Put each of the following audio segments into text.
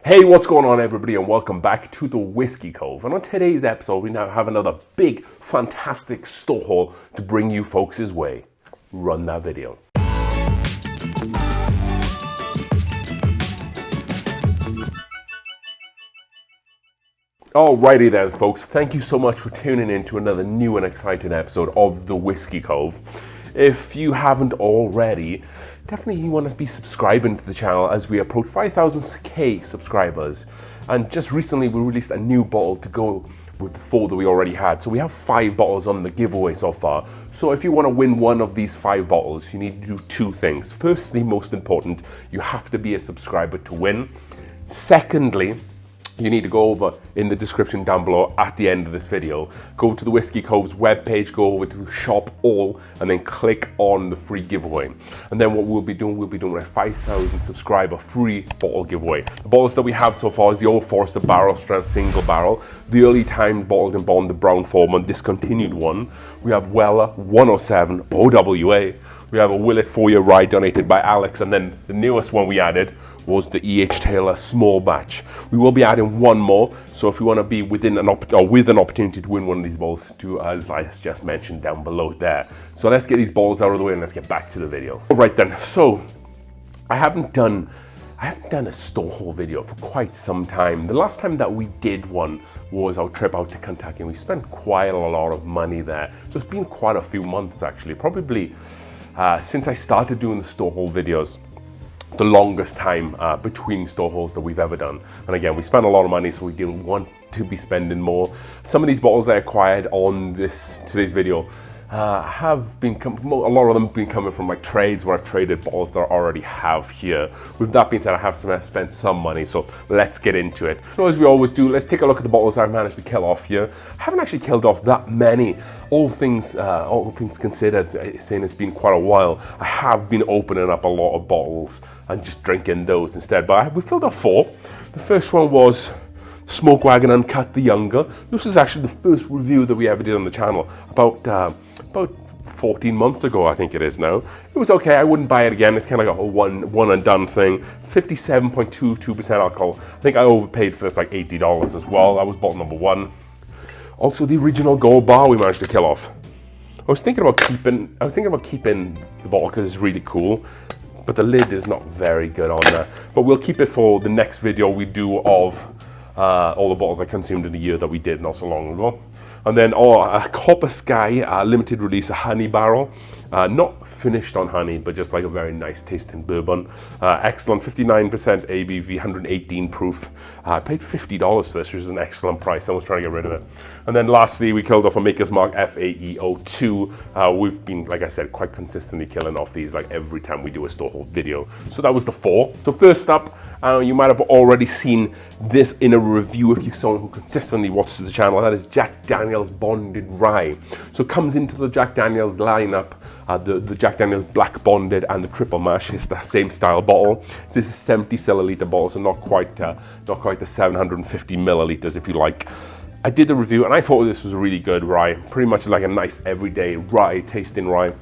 Hey, what's going on everybody, and welcome back to the Whiskey Cove. And on today's episode, we now have another big, fantastic store haul to bring you folks' way. Run that video. Alrighty then folks, thank you so much for tuning in to another new and exciting episode of the Whiskey Cove. If you haven't already, definitely you want to be subscribing to the channel as we approach 5,000 subscribers. And just recently we released a new bottle to go with the 4 that we already had. So we have 5 bottles on the giveaway so far. So if you want to win one of these 5 bottles, you need to do 2 things. Firstly, most important, you have to be a subscriber to win. Secondly, you need to go over in the description down below at the end of this video. Go to the Whiskey Cove's webpage, go over to shop all, and then click on the free giveaway. And then what we'll be doing a 5,000 subscriber free bottle giveaway. The bottles that we have so far is the Old Forester barrel strength single barrel, the early time bottled and bond, the Brown Foreman discontinued one. We have Weller 107 OWA. We have a Willet 4-year rye donated by Alex, and then the newest one we added was the E.H.Taylor small batch. We will be adding one more, so if you want to be with an opportunity to win one of these bottles, do as I just mentioned down below there. So let's get these bottles out of the way and let's get back to the video. All right then, so I haven't done a store haul video for quite some time. The last time that we did one was our trip out to Kentucky, and we spent quite a lot of money there. So it's been quite a few months actually, probably since I started doing the store haul videos, the longest time between store hauls that we've ever done. And again, we spent a lot of money, so we didn't want to be spending more. Some of these bottles I acquired on today's video have been, a lot of them have been coming from like trades where I've traded bottles that I already have here. With that being said, I have spent some money, so let's get into it. So as we always do, let's take a look at the bottles I've managed to kill off here. I haven't actually killed off that many. All things considered, saying it's been quite a while, I have been opening up a lot of bottles and just drinking those instead. But we killed off 4. The first one was Smoke Wagon Uncut the Younger. This was actually the first review that we ever did on the channel, about 14 months ago, I think it is now. It was okay, I wouldn't buy it again. It's kind of like a one and done thing. 57.22% alcohol. I think I overpaid for this like $80 as well. That was bottle number 1. Also the original gold bar we managed to kill off. I was thinking about keeping the bottle because it's really cool, but the lid is not very good on there. But we'll keep it for the next video we do of all the bottles I consumed in the year that we did not so long ago. And then a Copper Sky limited release, a honey barrel. Not finished on honey, but just like a very nice tasting bourbon. Excellent, 59% ABV, 118 proof. I paid $50 for this, which is an excellent price. I was trying to get rid of it. And then lastly, we killed off a Maker's Mark FAE02. We've been, like I said, quite consistently killing off these like every time we do a store haul video. So that was the 4. So first up, you might have already seen this in a review if you're someone who consistently watches the channel. That is Jack Daniel's Bonded Rye. So it comes into the Jack Daniel's lineup, the Jack Daniel's Black Bonded and the Triple Mash. It's the same style bottle. This is a 70 milliliter bottle, so not quite the 750 milliliters if you like. I did the review and I thought this was a really good rye, pretty much like a nice everyday rye tasting rye.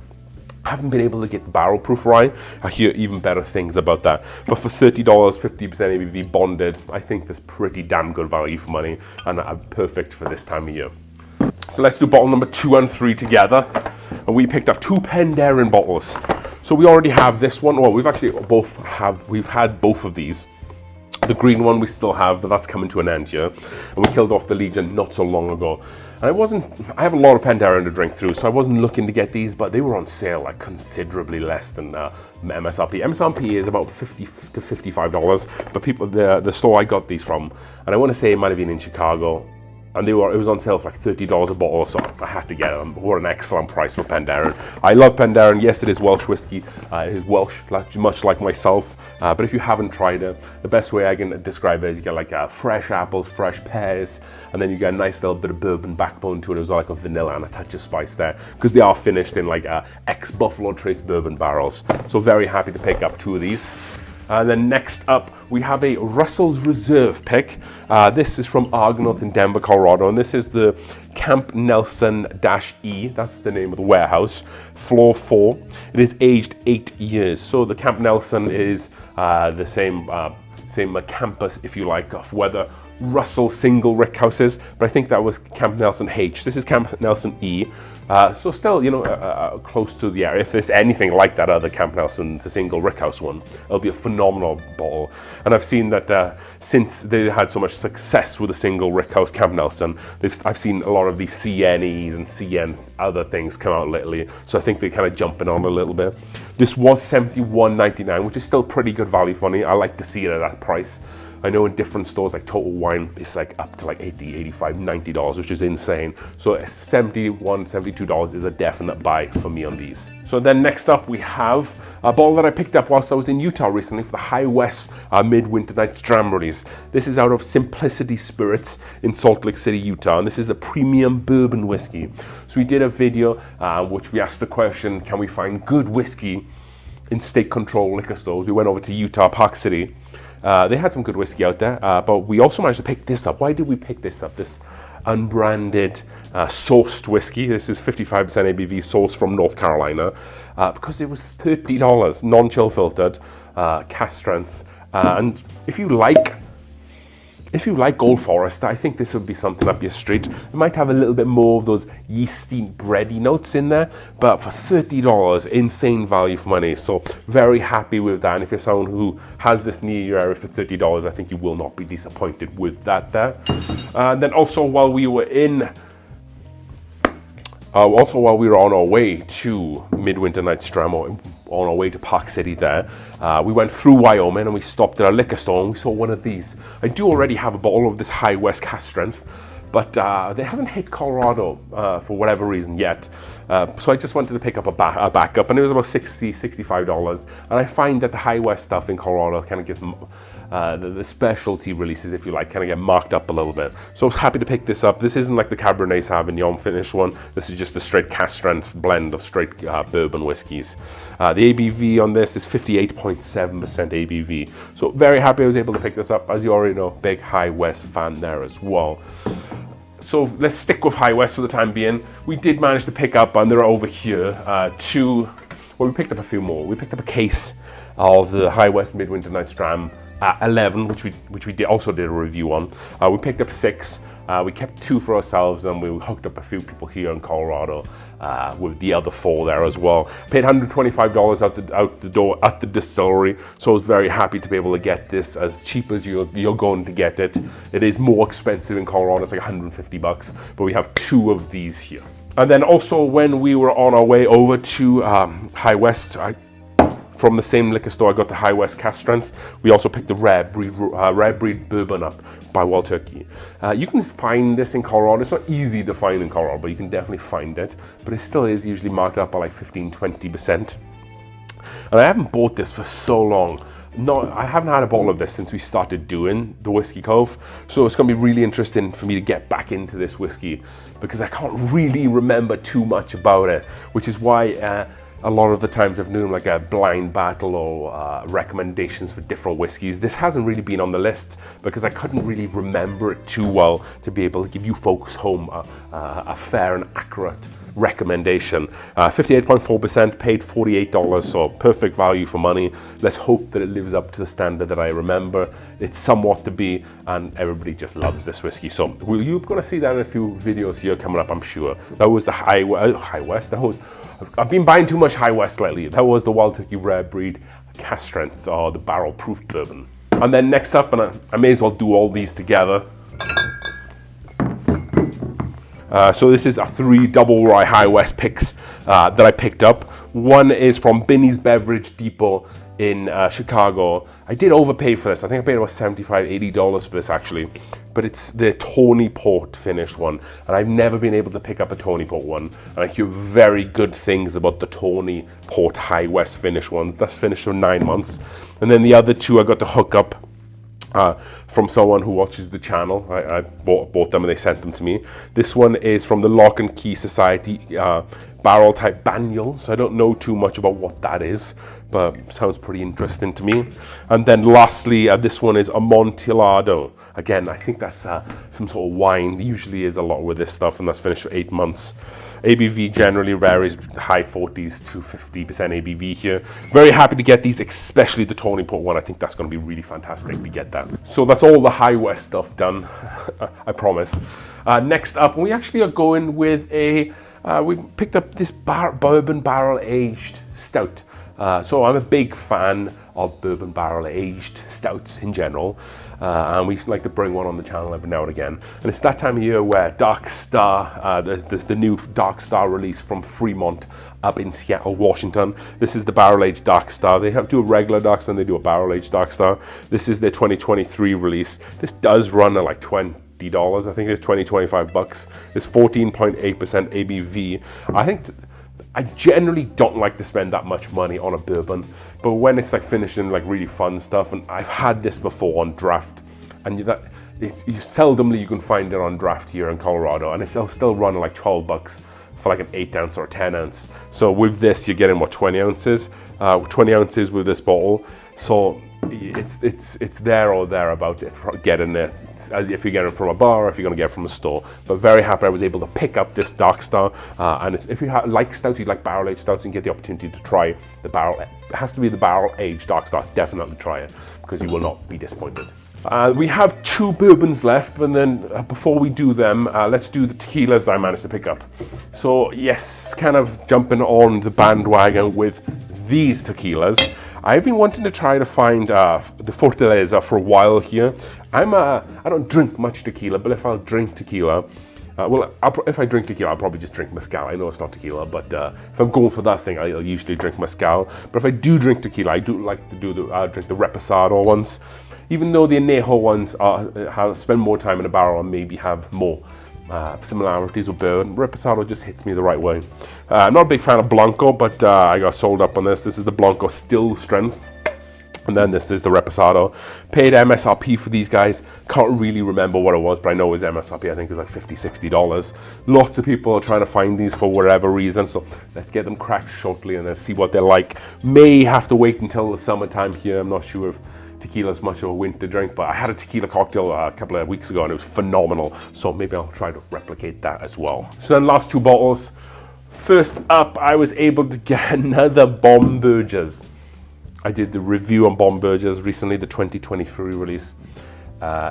I haven't been able to get the barrel proof rye. I hear even better things about that. But for $30, 50% ABV bonded, I think that's pretty damn good value for money and perfect for this time of year. So let's do bottle number 2 and 3 together. And we picked up 2 Penderyn bottles. So we already have this one. Well, we've had both of these. The green one we still have, but that's coming to an end here. And we killed off the Legion not so long ago. And I have a lot of Penderyn to drink through, so I wasn't looking to get these, but they were on sale like considerably less than MSRP. MSRP is about $50 to $55, but the store I got these from, and I want to say it might have been in Chicago, and it was on sale for like $30 a bottle, so I had to get them. What an excellent price for Penderyn. I love Penderyn. Yes, it is Welsh whiskey. It is Welsh, much like myself. But if you haven't tried it, the best way I can describe it is you get like fresh apples, fresh pears, and then you get a nice little bit of bourbon backbone to it. It was like a vanilla and a touch of spice there, because they are finished in like ex-Buffalo Trace bourbon barrels. So very happy to pick up 2 of these. And then next up, we have a Russell's Reserve pick. This is from Argonaut in Denver, Colorado, and this is the Camp Nelson-E. That's the name of the warehouse. Floor 4. It is aged 8 years. So the Camp Nelson is the same same campus, if you like, of whether Russell single rick houses, but I think that was Camp Nelson H. This is Camp Nelson E. So still, you know, close to the area. If there's anything like that other Camp Nelson, the single rick house one, it'll be a phenomenal bottle. And I've seen that since they had so much success with the single rick house Camp Nelson, I've seen a lot of these CNEs and CN other things come out lately. So I think they're kind of jumping on a little bit. This was $71.99, which is still pretty good value for money. I like to see it at that price. I know in different stores like Total Wine, it's like up to like $80, $85, $90, which is insane. So $71, $72 is a definite buy for me on these. So then next up we have a bottle that I picked up whilst I was in Utah recently for the High West Midwinter Night's Dram release. This is out of Simplicity Spirits in Salt Lake City, Utah, and this is a premium bourbon whiskey. So we did a video which we asked the question, can we find good whiskey in state-controlled liquor stores? We went over to Utah, Park City. They had some good whiskey out there, but we also managed to pick this up. Why did we pick this up? This unbranded sourced whiskey. This is 55% ABV, sourced from North Carolina, because it was $30, non-chill filtered, cask strength. And if you like Old Forester, I think this would be something up your street. It might have a little bit more of those yeasty, bready notes in there, but for $30, insane value for money. So very happy with that. And if you're someone who has this near your area for $30, I think you will not be disappointed with that there. Then also while we were on our way to Midwinter Night's Dram, on our way to Park City there, we went through Wyoming and we stopped at a liquor store and we saw one of these. I do already have a bottle of this High West cask strength, but it hasn't hit Colorado for whatever reason yet. So I just wanted to pick up a backup, and it was about $60, $65. And I find that the High West stuff in Colorado kind of gets, the specialty releases, if you like, kind of get marked up a little bit. So I was happy to pick this up. This isn't like the Cabernet Sauvignon finished one. This is just a straight cask strength blend of straight bourbon whiskeys. The ABV on this is 58.7% ABV. So very happy I was able to pick this up. As you already know, big High West fan there as well. So let's stick with High West for the time being. We did manage to pick up, and they're over here, we picked up a few more. We picked up a case of the High West Midwinter Night's Dram 11, which we also did a review on. We picked up 6. We kept 2 for ourselves, and we hooked up a few people here in Colorado with the other 4 there as well. Paid $125 out the door at the distillery, so I was very happy to be able to get this as cheap as you're going to get it. It is more expensive in Colorado, it's like $150, but we have 2 of these here. And then also when we were on our way over to High West, from the same liquor store, I got the High West cask strength. We also picked the rare breed bourbon up by Wild Turkey. You can find this in Colorado. It's not easy to find in Colorado, but you can definitely find it. But it still is usually marked up by like 15-20%. And I haven't bought this for so long. No, I haven't had a bottle of this since we started doing the Whiskey Cove. So it's going to be really interesting for me to get back into this whiskey, because I can't really remember too much about it, which is why a lot of the times I've done like a blind battle or recommendations for different whiskeys. This hasn't really been on the list because I couldn't really remember it too well to be able to give you folks home a fair and accurate recommendation. 58.4%, paid $48, so perfect value for money. Let's hope that it lives up to the standard that I remember it's somewhat to be, and everybody just loves this whiskey. So you're going to see that in a few videos here coming up, I'm sure. That was the High West. I've been buying too much High West lately. That was the Wild Turkey Rare Breed cask strength, or the barrel proof bourbon. And then next up, and I may as well do all these together. So this is a 3 double rye High West picks that I picked up. One is from Binny's Beverage Depot in Chicago. I did overpay for this. I think I paid about $75, $80 for this actually. But it's the Tawny Port finished one. And I've never been able to pick up a Tawny Port one. And I hear very good things about the Tawny Port High West finished ones. That's finished for 9 months. And then the other 2 I got to hook up from someone who watches the channel. I bought them and they sent them to me. This one is from the Lock and Key Society barrel type Banyul. So I don't know too much about what that is, but sounds pretty interesting to me. And then lastly, this one is Amontillado. Again, I think that's some sort of wine. There usually is a lot with this stuff, and that's finished for 8 months. ABV generally varies high 40s to 50% ABV here. Very happy to get these, especially the Tony Port one. I think that's going to be really fantastic to get that. So that's all the High West stuff done, I promise. Next up, we actually are going with we picked up this bourbon barrel aged stout. So I'm a big fan of bourbon barrel aged stouts in general, and we like to bring one on the channel every now and again. And it's that time of year where Dark Star, there's the new Dark Star release from Fremont up in Seattle, Washington. This is the barrel aged Dark Star. They do a regular Dark Star and they do a barrel aged Dark Star. This is their 2023 release. This does run at like $20. I think it's 25 bucks. It's 14.8% ABV. I generally don't like to spend that much money on a bourbon, but when it's like finishing like really fun stuff, and I've had this before on draft, and seldomly you can find it on draft here in Colorado, and it's still running like 12 bucks for like an 8 ounce or a 10 ounce. So with this, you're getting what, 20 ounces? 20 ounces with this bottle. So it's there or thereabout getting it, as if you get it from a bar or if you're going to get it from a store. But very happy I was able to pick up this Dark Star, and if you like stouts, you like barrel aged stouts, and get the opportunity to try the barrel, it has to be the barrel aged Dark Star. Definitely try it, because you will not be disappointed. We have 2 bourbons left, but then before we do them, let's do the tequilas that I managed to pick up. So yes, kind of jumping on the bandwagon with these tequilas. I've been wanting to try to find the Fortaleza for a while here. I don't drink much tequila, but if I'll drink tequila, if I drink tequila, I'll probably just drink mezcal. I know it's not tequila, but if I'm going for that thing, I'll usually drink mezcal. But if I do drink tequila, I do like to drink the Reposado ones. Even though the Añejo ones spend more time in a barrel and maybe have more similarities with bourbon, Reposado just hits me the right way. I'm not a big fan of Blanco, but I got sold up on this. This is the Blanco Still Strength, and then this is the Reposado. Paid MSRP for these guys. Can't really remember what it was, but I know it was MSRP. I think it was like $50-60. Lots of people are trying to find these for whatever reason, so let's get them cracked shortly and let's see what they're like. May have to wait until the summertime here. I'm not sure if tequila is much of a winter drink, but I had a tequila cocktail a couple of weeks ago and it was phenomenal, so maybe I'll try to replicate that as well. So then last 2 bottles. First up, I was able to get another Bomb Burgers. I did the review on Bomb Burgers recently, the 2023 release.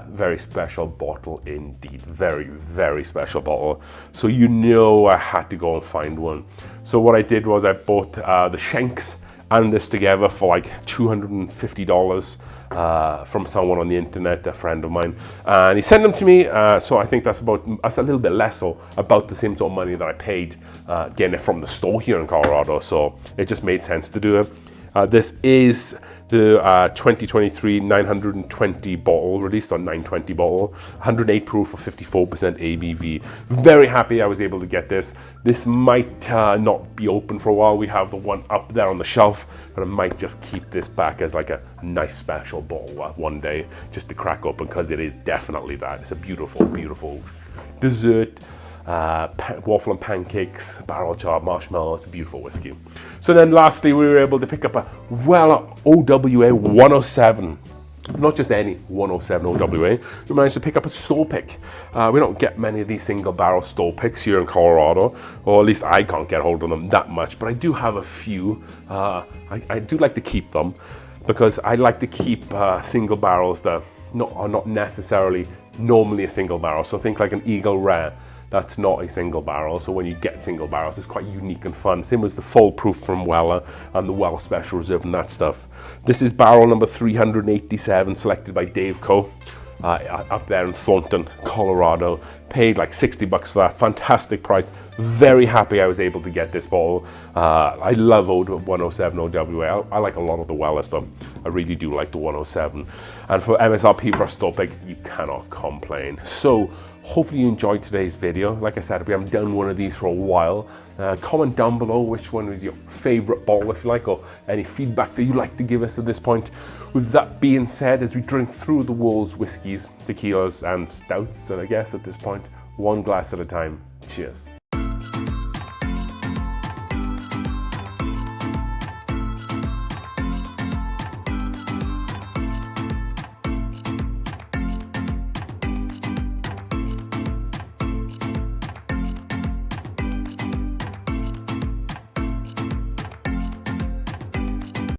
Very special bottle indeed. Very, very special bottle. So I had to go and find one. So what I did was I bought the Shanks and this together for like $250 from someone on the internet, a friend of mine, and he sent them to me. So I think that's a little bit less, or about the same sort of money that I paid getting it from the store here in Colorado. So it just made sense to do it. This is the 2023 920 bottle, released on 920 bottle, 108 proof for 54% ABV. Very happy I was able to get this. This might not be open for a while. We have the one up there on the shelf, but I might just keep this back as like a nice special bottle one day just to crack open, because it is definitely that. It's a beautiful, beautiful dessert. Waffle and pancakes, barrel charred marshmallows, a beautiful whiskey. So then lastly, we were able to pick up a Weller OWA 107. Not just any 107 OWA, we managed to pick up a store pick. We don't get many of these single barrel store picks here in Colorado, or at least I can't get hold of them that much, but I do have a few. I do like to keep them, because I like to keep single barrels that are not necessarily normally a single barrel. So think like an Eagle Rare. That's not a single barrel, so when you get single barrels, it's quite unique and fun. Same as the full proof from Weller and the Weller Special Reserve and that stuff. This is barrel number 387, selected by Dave Co. Up there in Thornton, Colorado. Paid like $60 for that. Fantastic price. Very happy I was able to get this bottle. I love 107 OWA. I like a lot of the Wellers, but I really do like the 107. And for MSRP for a store pick, you cannot complain. So hopefully you enjoyed today's video. Like I said, we haven't done one of these for a while. Comment down below which one was your favorite bottle, if you like, or any feedback that you'd like to give us at this point. With that being said, as we drink through the world's whiskeys, tequilas, and stouts, and I guess at this point, one glass at a time. Cheers.